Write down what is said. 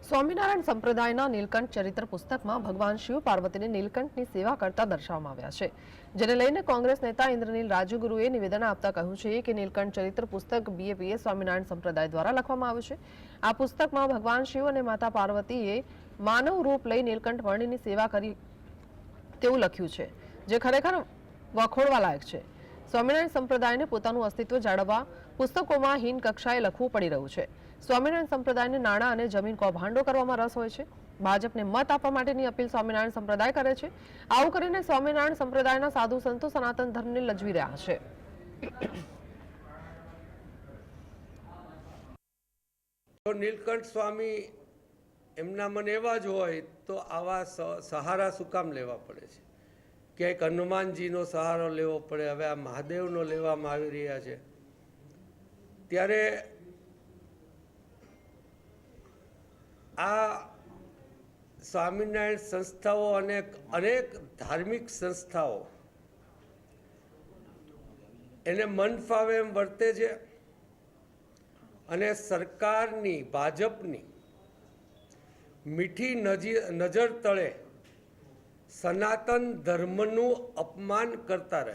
સ્વામિનારાયણ સંપ્રદાયના નીલકંઠ ચરિત્ર પુસ્તકમાં ભગવાન શિવ પાર્વતીને નીલકંઠની સેવા કરતા દર્શાવવામાં આવ્યા છે, જેને લઈને કોંગ્રેસ નેતા ઇન્દ્રનીલ રાજુગુરુએ નિવેદન આપતા કહ્યું છે કે નીલકંઠ ચરિત્ર પુસ્તક બીએપીએ સ્વામિનારાયણ સંપ્રદાય દ્વારા લખવામાં આવ્યું છે। આ પુસ્તકમાં ભગવાન શિવ અને માતા પાર્વતીએ માનવ રૂપ લઈ નીલકંઠ વર્ણિની સેવા કરી તેવું લખ્યું છે, જે ખરેખર વખોડવા લાયક છે। સ્વામિનારાયણ સંપ્રદાયને પોતાનું અસ્તિત્વ જાળવવા પુસ્તકોમાં હીન કક્ષાએ લખવું પડી રહ્યું છે। સ્વામિનારાયણ સંપ્રદાયને નાણાં અને જમીન કૌભાંડો કરવામાં રસ હોય છે। ભાજપને મત આપવા માટેની અપીલ સ્વામિનારાયણ સંપ્રદાય કરે છે। આવું કરીને સ્વામિનારાયણ સંપ્રદાયના સાધુ સંતો સનાતન ધર્મને લજવી રહ્યા છે। નીલકંઠ સ્વામી એમના મન એવા જ હોય તો આવા સહારા શું કામ લેવા પડે છે? ક્યાંક હનુમાનજીનો સહારો લેવો પડે, હવે આ મહાદેવનો લેવામાં આવી રહ્યા છે। ત્યારે આ સ્વામિનારાયણ સંસ્થાઓ અને અનેક ધાર્મિક સંસ્થાઓ એને મન ફાવે એમ વર્તે છે અને સરકારની, ભાજપની મીઠી નજર તળે સનાતન ધર્મનું અપમાન કરતા રહે।